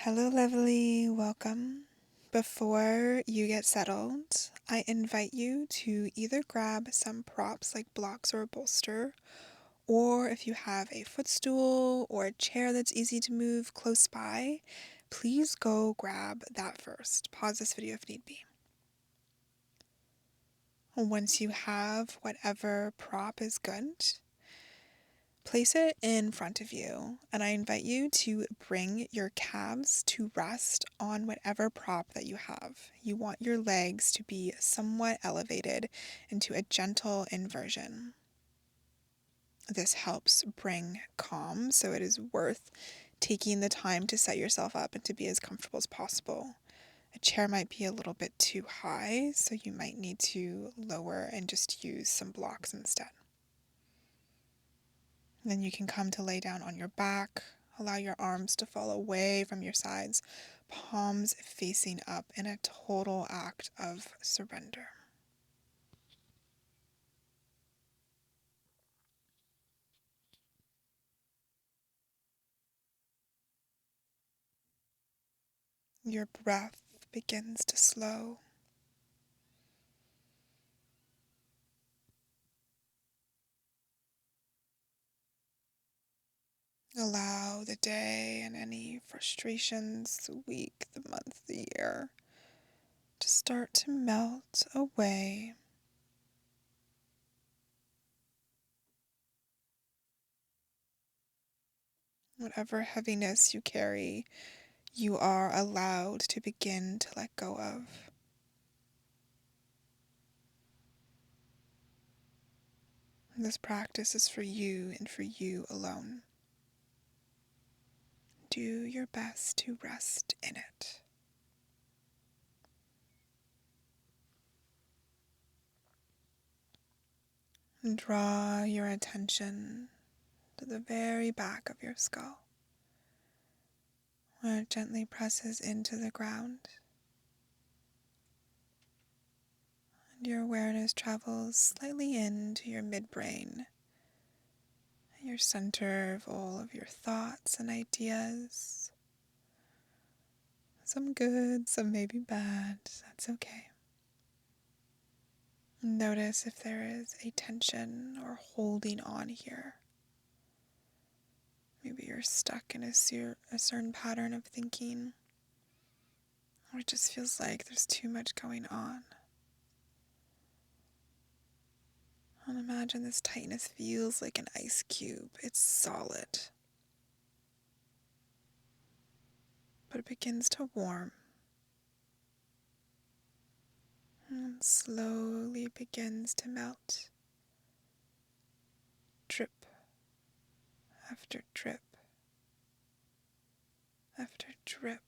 Hello, lovely. Welcome. Before you get settled, I invite you to either grab some props like blocks or a bolster, or if you have a footstool or a chair that's easy to move close by, please go grab that first. Pause this video if need be. Once you have whatever prop is good, place it in front of you, and I invite you to bring your calves to rest on whatever prop that you have. You want your legs to be somewhat elevated into a gentle inversion. This helps bring calm, so it is worth taking the time to set yourself up and to be as comfortable as possible. A chair might be a little bit too high, so you might need to lower and just use some blocks instead. Then you can come to lay down on your back. Allow your arms to fall away from your sides, palms facing up in a total act of surrender. Your breath begins to slow. Allow the day and any frustrations, the week, the month, the year to start to melt away. Whatever heaviness you carry, you are allowed to begin to let go of. This practice is for you and for you alone. Do your best to rest in it. And draw your attention to the very back of your skull, where it gently presses into the ground. And your awareness travels slightly into your midbrain, your center of all of your thoughts and ideas. Some good, some maybe bad, that's okay. Notice if there is a tension or holding on here. Maybe you're stuck in a certain pattern of thinking, or it just feels like there's too much going on. And imagine this tightness feels like an ice cube. It's solid, but it begins to warm and slowly begins to melt. Drip after drip after drip.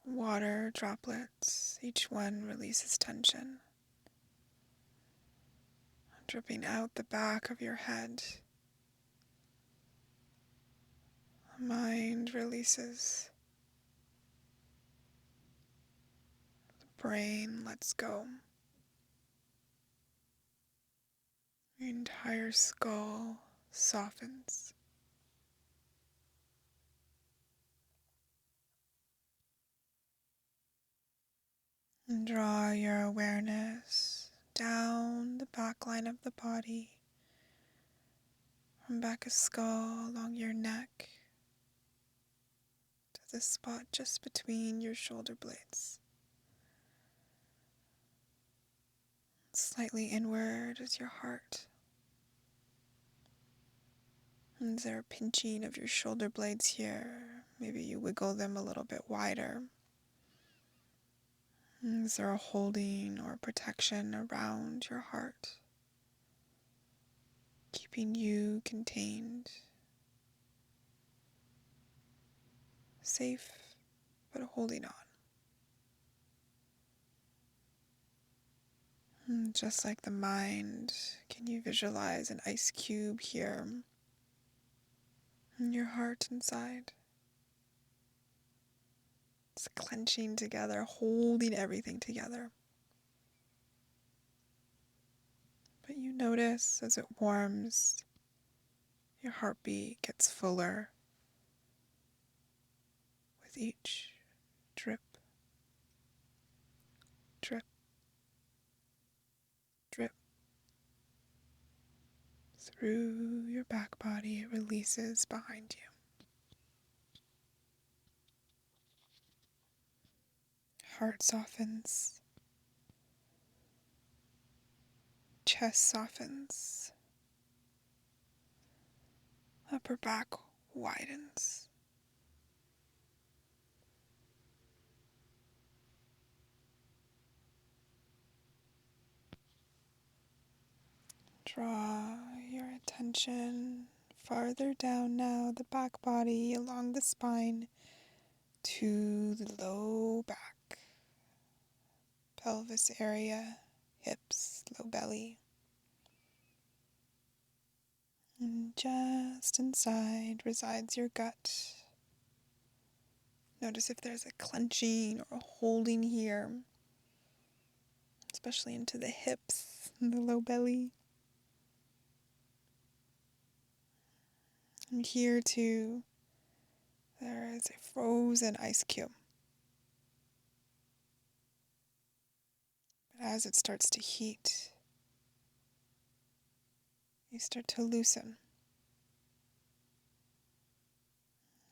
Water droplets, each one releases tension, dripping out the back of your head. The mind releases. The brain lets go. Your entire skull softens. And draw your awareness down the back line of the body, from back of skull along your neck to the spot just between your shoulder blades. Slightly inward is your heart. And is there a pinching of your shoulder blades here? Maybe you wiggle them a little bit wider. Is there a holding or protection around your heart, keeping you contained, safe, but holding on? And just like the mind, can you visualize an ice cube here in your heart inside? It's clenching together, holding everything together. But you notice as it warms, your heartbeat gets fuller. with each drip, drip, drip through your back body. It releases behind you. Heart softens, chest softens, upper back widens. Draw your attention farther down now, the back body along the spine to the low back, pelvis area, hips, low belly. And just inside resides your gut. Notice if there's a clenching or a holding here, especially into the hips and the low belly. And here too, there is a frozen ice cube. But as it starts to heat, you start to loosen,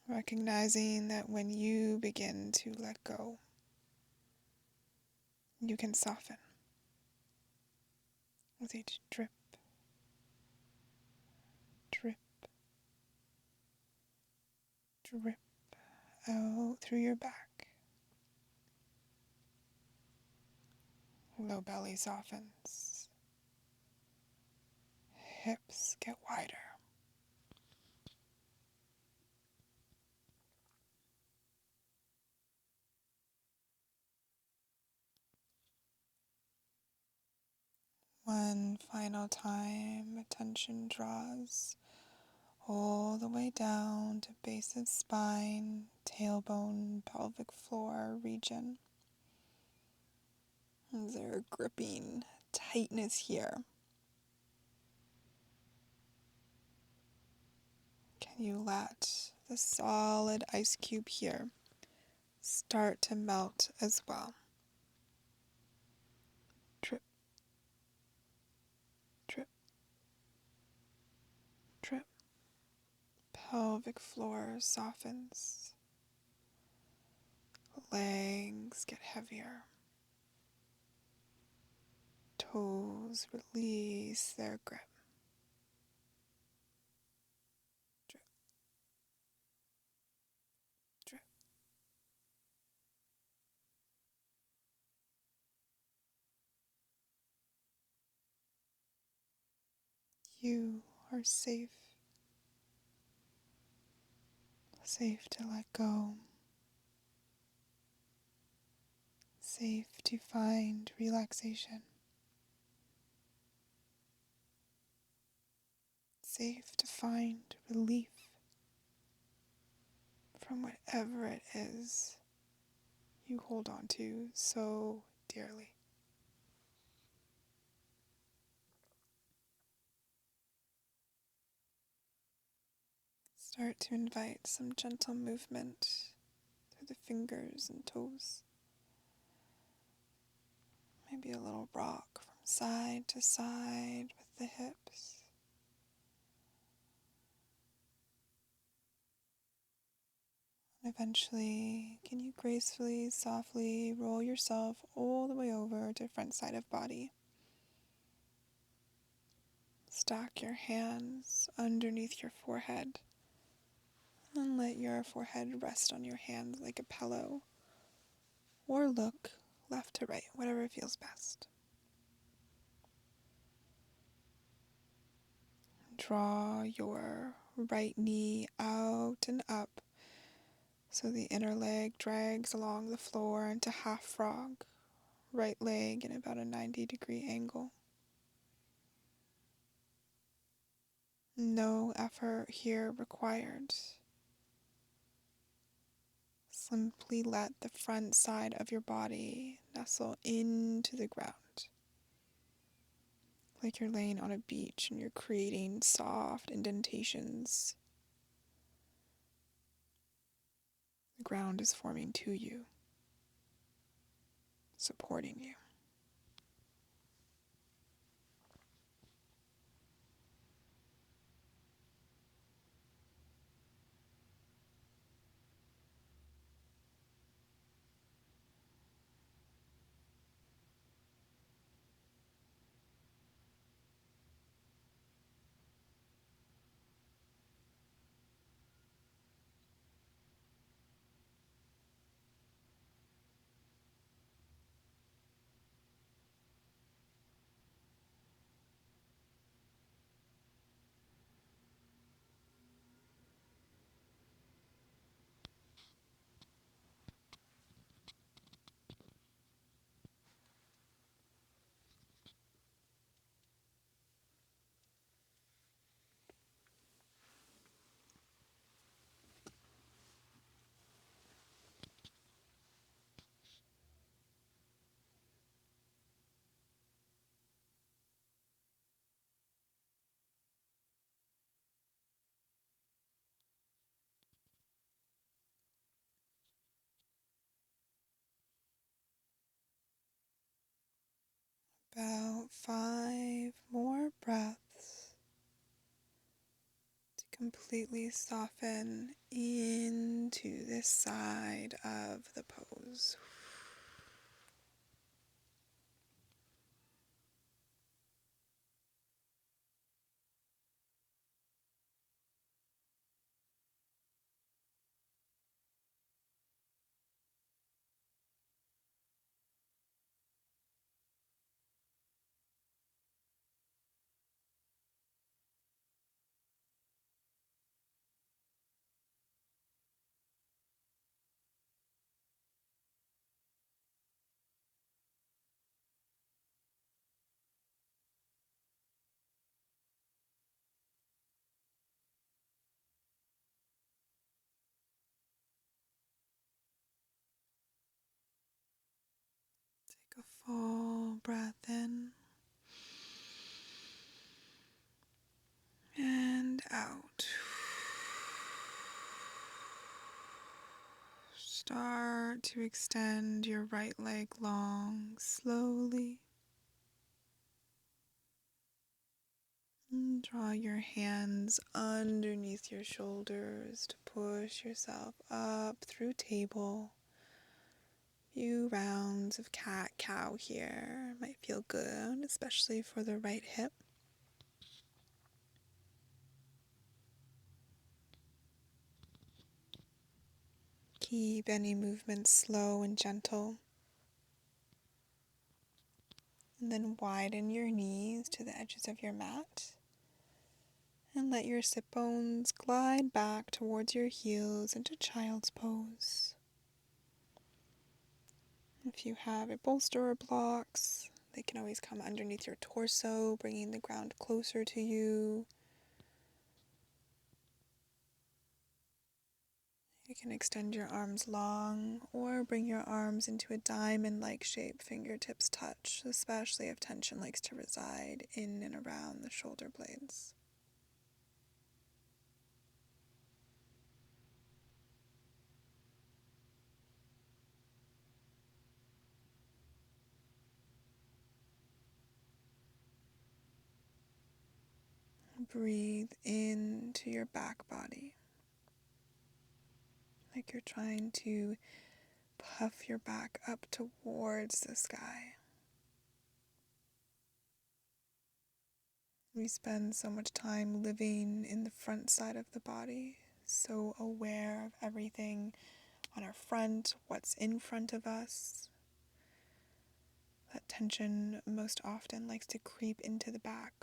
recognizing that when you begin to let go, you can soften with each drip, drip, drip out through your back. Low belly softens, hips get wider. One final time, attention draws all the way down to base of spine, tailbone, pelvic floor region. Is there a gripping tightness here? Can you let the solid ice cube here start to melt as well? Drip, drip, drip. Pelvic floor softens. Legs get heavier. Toes release their grip. Drip, drip. You are safe. Safe to let go. Safe to find relaxation. Safe to find relief from whatever it is you hold on to so dearly. Start to invite some gentle movement through the fingers and toes. Maybe a little rock from side to side with the hips. And eventually, can you gracefully, softly roll yourself all the way over to front side of body. Stack your hands underneath your forehead and let your forehead rest on your hands like a pillow, or look left to right, whatever feels best. Draw your right knee out and up so the inner leg drags along the floor into half frog, right leg in about a 90-degree angle. No effort here required. Simply let the front side of your body nestle into the ground. Like you're laying on a beach and you're creating soft indentations. The ground is forming to you, supporting you. About 5 more breaths to completely soften into this side of the pose. Take a full breath in and out. Start to extend your right leg long slowly. And draw your hands underneath your shoulders to push yourself up through table. Few rounds of cat-cow here might feel good, especially for the right hip. Keep any movement slow and gentle. And then widen your knees to the edges of your mat. And let your sit bones glide back towards your heels into child's pose. If you have a bolster or blocks, they can always come underneath your torso, bringing the ground closer to you. You can extend your arms long or bring your arms into a diamond-like shape, fingertips touch, especially if tension likes to reside in and around the shoulder blades. Breathe into your back body, like you're trying to puff your back up towards the sky. We spend so much time living in the front side of the body, so aware of everything on our front, what's in front of us. That tension most often likes to creep into the back,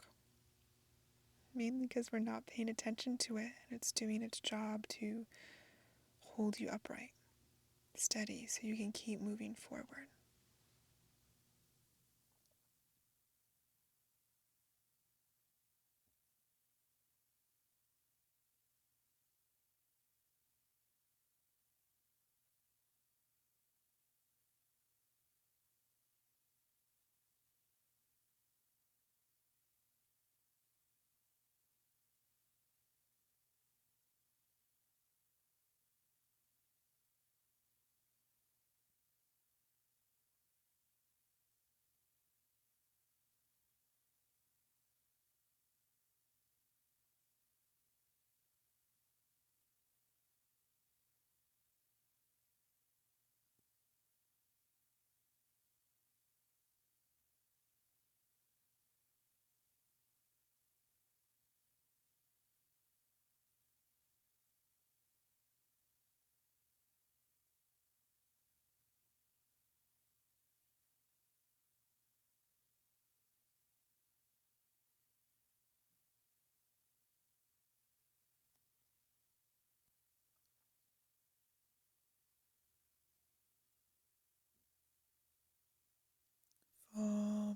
mainly because we're not paying attention to it, and it's doing its job to hold you upright, steady, so you can keep moving forward.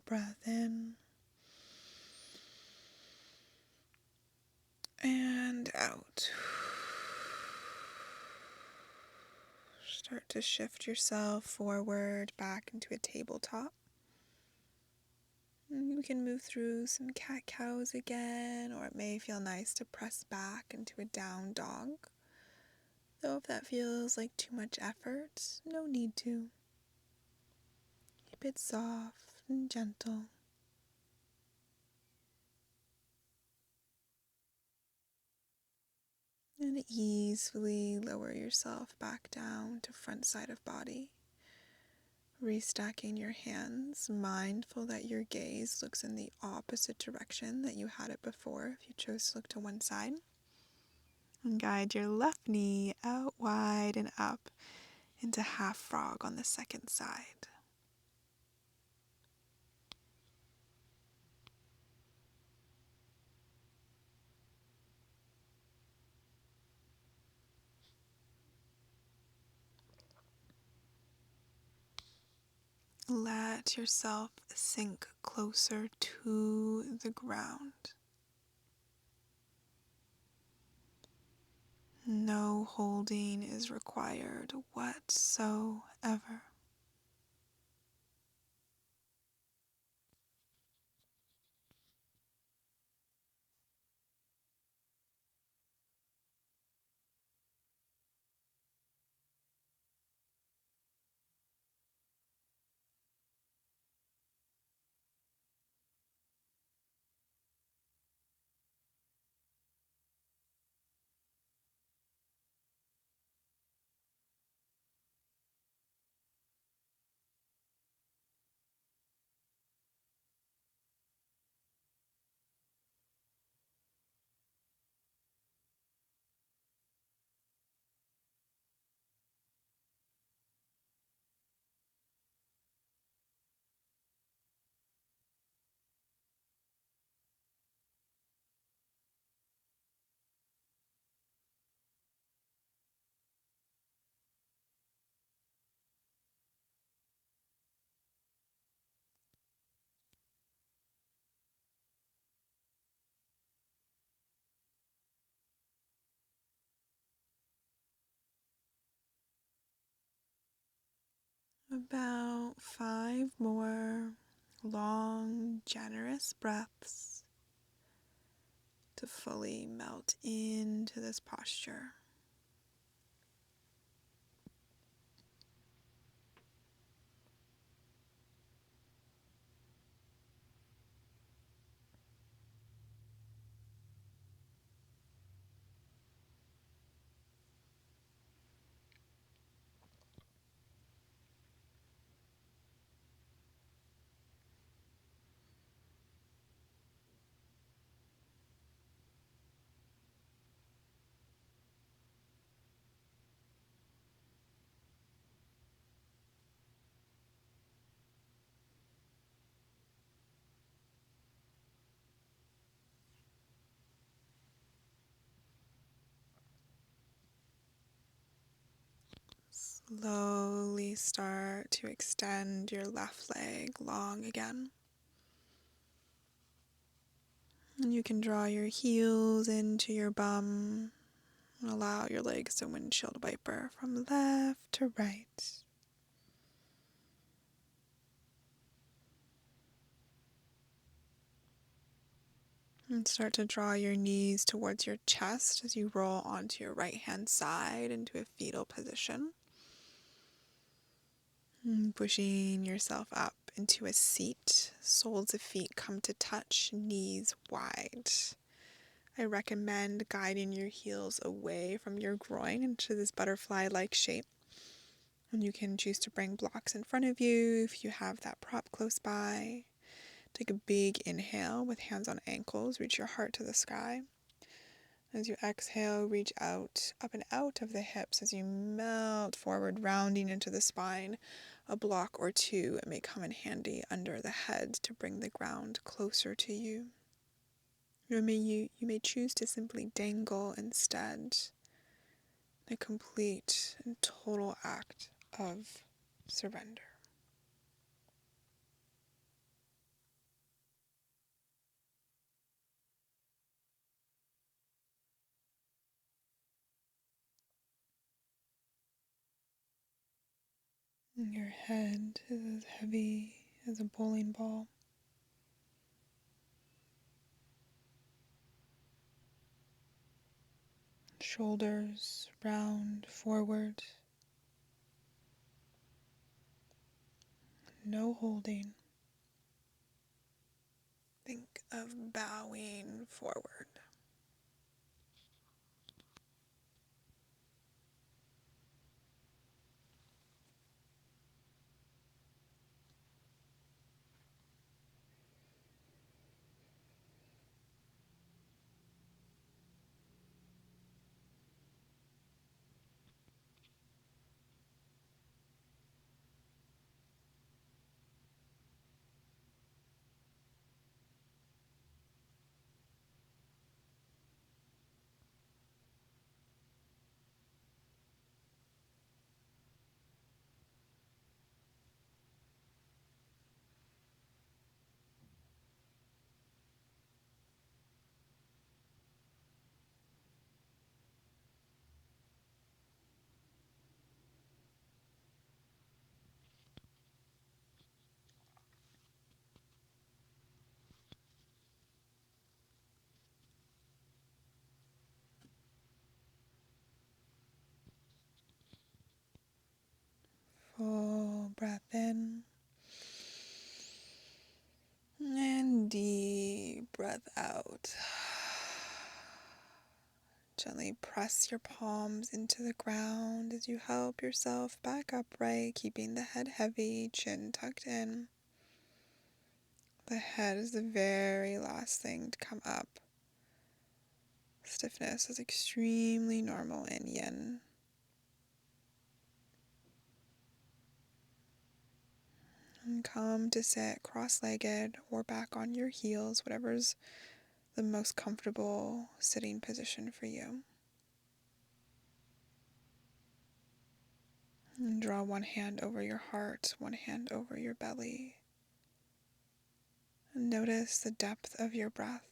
breath in and out. Start to shift yourself forward back into a tabletop. You can move through some cat-cows again, or it may feel nice to press back into a down dog. Though if that feels like too much effort, no need to. Keep it soft and gentle. And easily lower yourself back down to front side of body. Restacking your hands, mindful that your gaze looks in the opposite direction that you had it before if you chose to look to one side. And guide your left knee out wide and up into half frog on the second side. Let yourself sink closer to the ground. No holding is required whatsoever. About 5 more long, generous breaths to fully melt into this posture. Slowly start to extend your left leg long again. And you can draw your heels into your bum and allow your legs to windshield wiper from left to right. And start to draw your knees towards your chest as you roll onto your right hand side into a fetal position. And pushing yourself up into a seat. Soles of feet come to touch, knees wide. I recommend guiding your heels away from your groin into this butterfly-like shape. And you can choose to bring blocks in front of you if you have that prop close by. Take a big inhale with hands on ankles. Reach your heart to the sky. As you exhale, reach out, up and out of the hips as you melt forward, rounding into the spine. A block or two may come in handy under the head to bring the ground closer to you. You may choose to simply dangle instead. A complete and total act of surrender. Your head is as heavy as a bowling ball. Shoulders round forward. No holding. Think of bowing forward. Full breath in and deep breath out. Gently press your palms into the ground as you help yourself back upright, keeping the head heavy, chin tucked in. The head is the very last thing to come up. Stiffness is extremely normal in yin. And come to sit cross-legged or back on your heels, whatever's the most comfortable sitting position for you. And draw one hand over your heart, one hand over your belly. And notice the depth of your breath.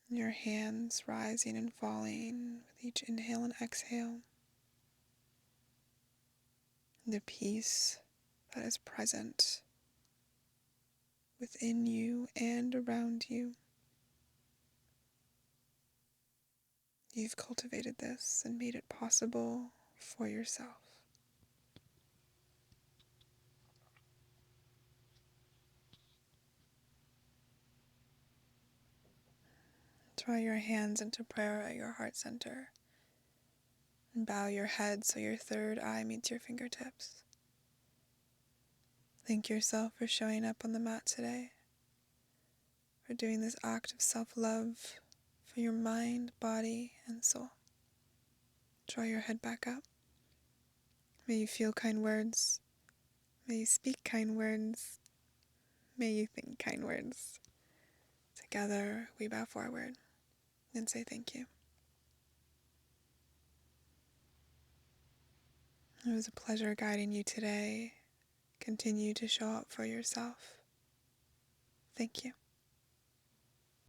Your hands rising and falling with each inhale and exhale. The peace that is present within you and around you. You've cultivated this and made it possible for yourself. Draw your hands into prayer at your heart center and bow your head so your third eye meets your fingertips. Thank yourself for showing up on the mat today, for doing this act of self-love for your mind, body, and soul. Draw your head back up. May you feel kind words. May you speak kind words. May you think kind words. Together, we bow forward and say thank you. It was a pleasure guiding you today. Continue to show up for yourself. Thank you.